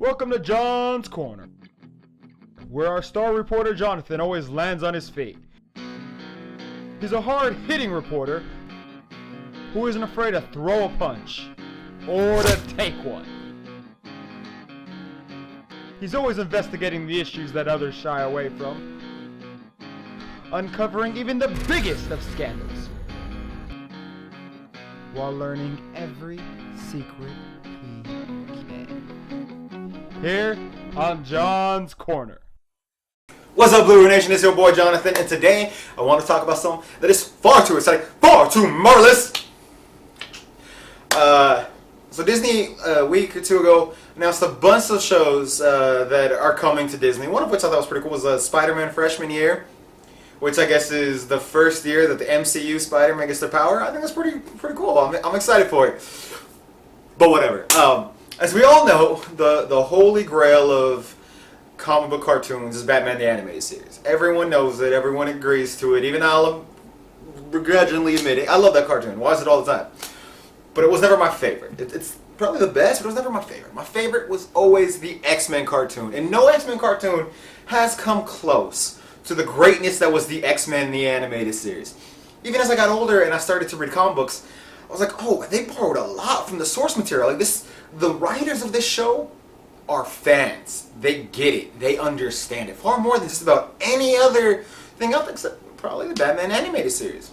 Welcome to John's Corner, where our star reporter Jonathan always lands on his feet. He's a hard-hitting reporter who isn't afraid to throw a punch or to take one. He's always investigating the issues that others shy away from, uncovering even the biggest of scandals, while learning every secret he can. Here on John's Corner. What's up, Blue Nation? It's your boy Jonathan, and today I want to talk about something that is far too exciting, far too marvelous. So Disney, a week or two ago, announced a bunch of shows that are coming to Disney. One of which I thought was pretty cool was Spider-Man Freshman Year, which I guess is the first year that the MCU Spider-Man gets their power. I think that's pretty cool. I'm excited for it. But whatever. As we all know, the holy grail of comic book cartoons is Batman the Animated Series. Everyone knows it. Everyone agrees to it. Even I'll begrudgingly admit it. I love that cartoon. Watch it all the time. But it was never my favorite. It's probably the best, but it was never my favorite. My favorite was always the X-Men cartoon. And no X-Men cartoon has come close to the greatness that was the X-Men the Animated Series. Even as I got older and I started to read comic books, I was like, oh, they borrowed a lot from the source material. Like this, the writers of this show are fans. They get it. They understand it. Far more than just about any other thing out there, except probably the Batman Animated Series.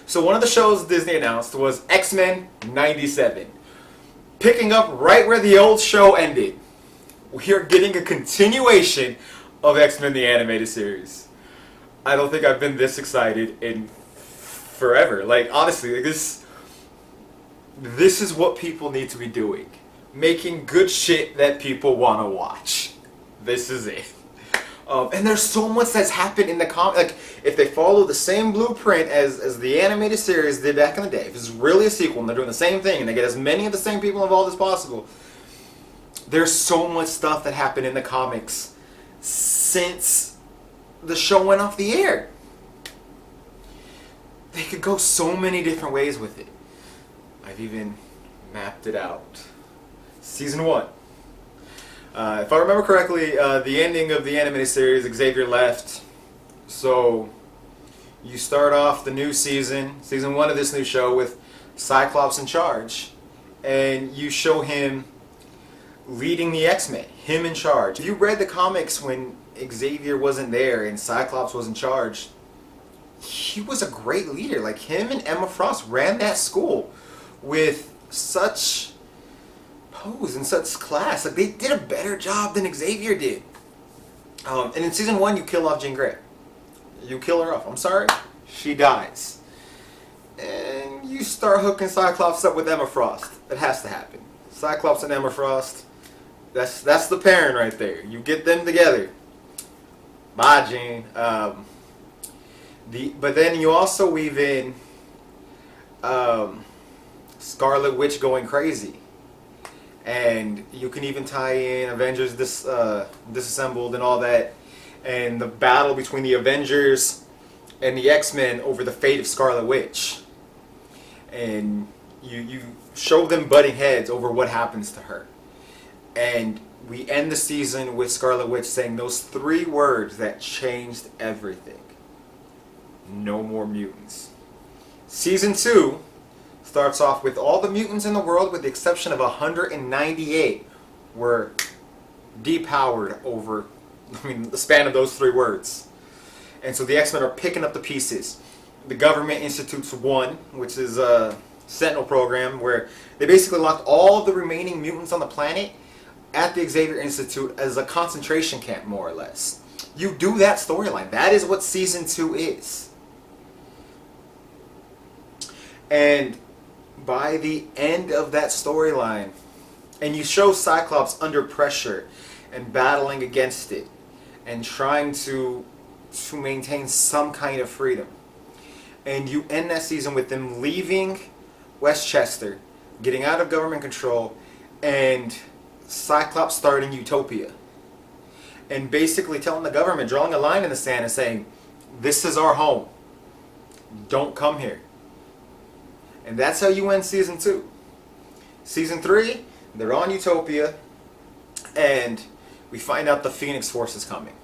So one of the shows Disney announced was X-Men 97. Picking up right where the old show ended. We are getting a continuation of X-Men the Animated Series. I don't think I've been this excited in forever. Like, honestly, like this is what people need to be doing. Making good shit that people want to watch. This is it. And there's so much that's happened in the comic. Like, if they follow the same blueprint as the animated series did back in the day, if it's really a sequel and they're doing the same thing and they get as many of the same people involved as possible, there's so much stuff that happened in the comics since the show went off the air. They could go so many different ways with it. I've even mapped it out. Season 1. If I remember correctly, the ending of the animated series, Xavier left. So you start off the new season 1 of this new show, with Cyclops in charge. And you show him leading the X-Men, him in charge. If you read the comics when Xavier wasn't there and Cyclops was in charge, he was a great leader. Like, him and Emma Frost ran that school with such pose and such class. Like, they did a better job than Xavier did. And in season 1, you kill off Jean Grey. You kill her off. I'm sorry, she dies. And you start hooking Cyclops up with Emma Frost. It has to happen. Cyclops and Emma Frost. That's the pairing right there. You get them together. Bye, Jean. But then you also weave in Scarlet Witch going crazy. And you can even tie in Avengers Disassembled and all that. And the battle between the Avengers and the X-Men over the fate of Scarlet Witch. And you show them butting heads over what happens to her. And we end the season with Scarlet Witch saying those 3 words that changed everything. No more mutants. Season 2 starts off with all the mutants in the world, with the exception of 198, were depowered over, the span of those 3 words. And so the X-Men are picking up the pieces. The government institutes one, which is a Sentinel program, where they basically locked all of the remaining mutants on the planet at the Xavier Institute as a concentration camp, more or less. You do that storyline. That is what season 2 is. And by the end of that storyline, and you show Cyclops under pressure and battling against it and trying to maintain some kind of freedom, and you end that season with them leaving Westchester, getting out of government control, and Cyclops starting Utopia, and basically telling the government, drawing a line in the sand and saying, this is our home, don't come here. And that's how you end season 2. Season 3, they're on Utopia. And we find out the Phoenix Force is coming.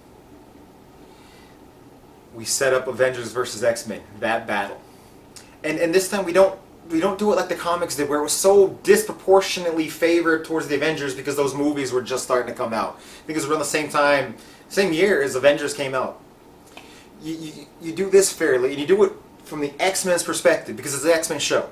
We set up Avengers versus X-Men, that battle. And this time we don't do it like the comics did, where it was so disproportionately favored towards the Avengers because those movies were just starting to come out. I think it was around the same time, same year as Avengers came out. You do this fairly, and you do it from the X-Men's perspective because it's an X-Men show.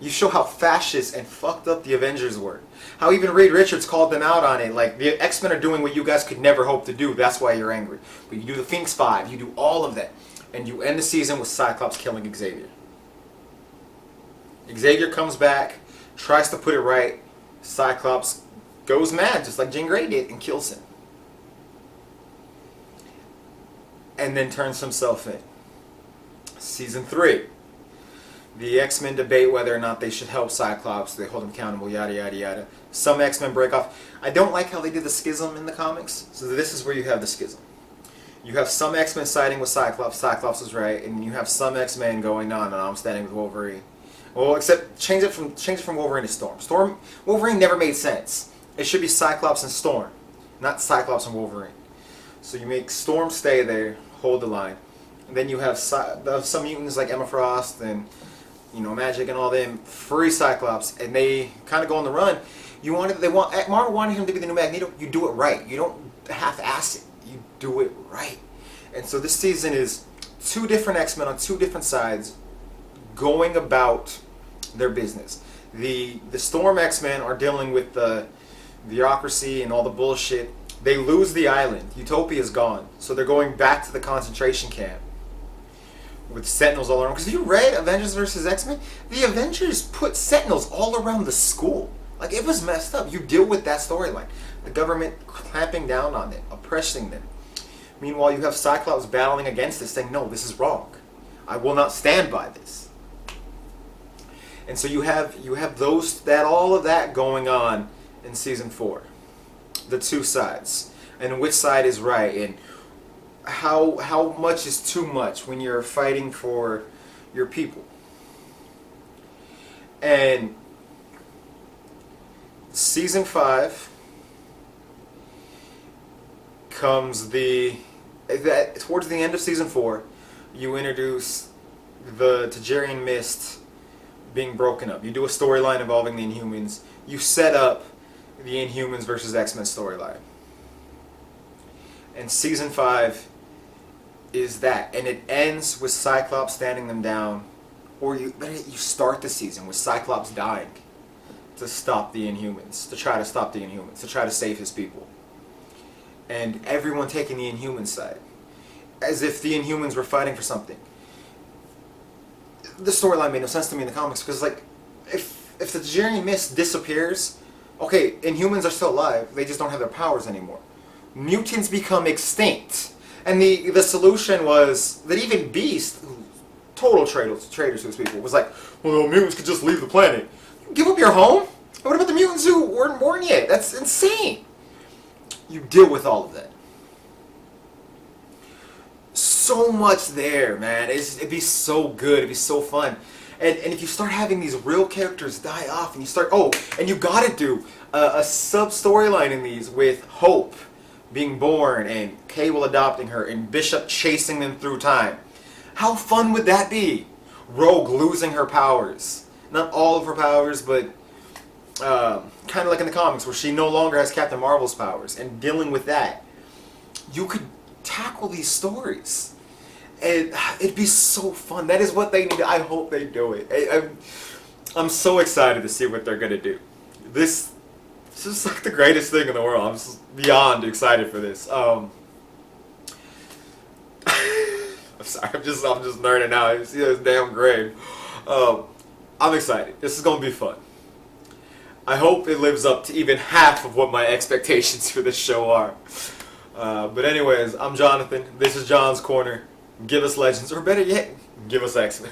You show how fascist and fucked up the Avengers were. How even Reed Richards called them out on it. Like, the X-Men are doing what you guys could never hope to do. That's why you're angry. But you do the Phoenix Five. You do all of that. And you end the season with Cyclops killing Xavier. Xavier comes back, tries to put it right. Cyclops goes mad, just like Jean Grey did, and kills him. And then turns himself in. Season 3. The X-Men debate whether or not they should help Cyclops. They hold him accountable, yada, yada, yada. Some X-Men break off. I don't like how they did the schism in the comics. So this is where you have the schism. You have some X-Men siding with Cyclops. Cyclops is right. And you have some X-Men going, no, I'm standing with Wolverine. Well, except change it from Wolverine to Storm. Wolverine never made sense. It should be Cyclops and Storm, not Cyclops and Wolverine. So you make Storm stay there, hold the line. And then you have some mutants like Emma Frost and Magic and all them free Cyclops, and they kind of go on the run. Marvel wanted him to be the new Magneto. You do it right. You don't half-ass it. You do it right. And so this season is two different X-Men on two different sides, going about their business. The Storm X-Men are dealing with the bureaucracy and all the bullshit. They lose the island. Utopia is gone, so they're going back to the concentration camp with Sentinels all around. Because if you read Avengers vs. X-Men, the Avengers put Sentinels all around the school. Like, it was messed up. You deal with that storyline. The government clamping down on them, oppressing them. Meanwhile, you have Cyclops battling against this, saying, no, this is wrong. I will not stand by this. And so you have all of that going on in season 4. The two sides. And which side is right. And how much is too much when you're fighting for your people. And season 5 comes towards the end of season 4, you introduce the Tajarian Mist being broken up. You do a storyline involving the Inhumans. You set up the Inhumans versus X-Men storyline. And season 5 is that, and it ends with Cyclops standing them down, or you start the season with Cyclops dying to stop the Inhumans, to try to stop the Inhumans, to try to save his people, and everyone taking the Inhuman side, as if the Inhumans were fighting for something. The storyline made no sense to me in the comics, because like, if the Tajarian Mist disappears, okay, Inhumans are still alive, they just don't have their powers anymore. Mutants become extinct. And the solution was that even Beast, total traitors to his people, was like, well, the mutants could just leave the planet. Give up your home? What about the mutants who weren't born yet? That's insane. You deal with all of that. So much there, man. It'd be so good. It'd be so fun. And if you start having these real characters die off, and you start, and you gotta do a sub-storyline in these with Hope being born, and Cable adopting her, and Bishop chasing them through time. How fun would that be? Rogue losing her powers. Not all of her powers, but kind of like in the comics, where she no longer has Captain Marvel's powers, and dealing with that. You could tackle these stories. And it'd be so fun. That is what they need. I hope they do it. I'm so excited to see what they're going to do. This is like the greatest thing in the world. I'm just beyond excited for this. I'm sorry, I'm just nerding out. You see this damn grave. I'm excited. This is gonna be fun. I hope it lives up to even half of what my expectations for this show are. But anyways, I'm Jonathan. This is John's Corner. Give us Legends, or better yet, give us X-Men.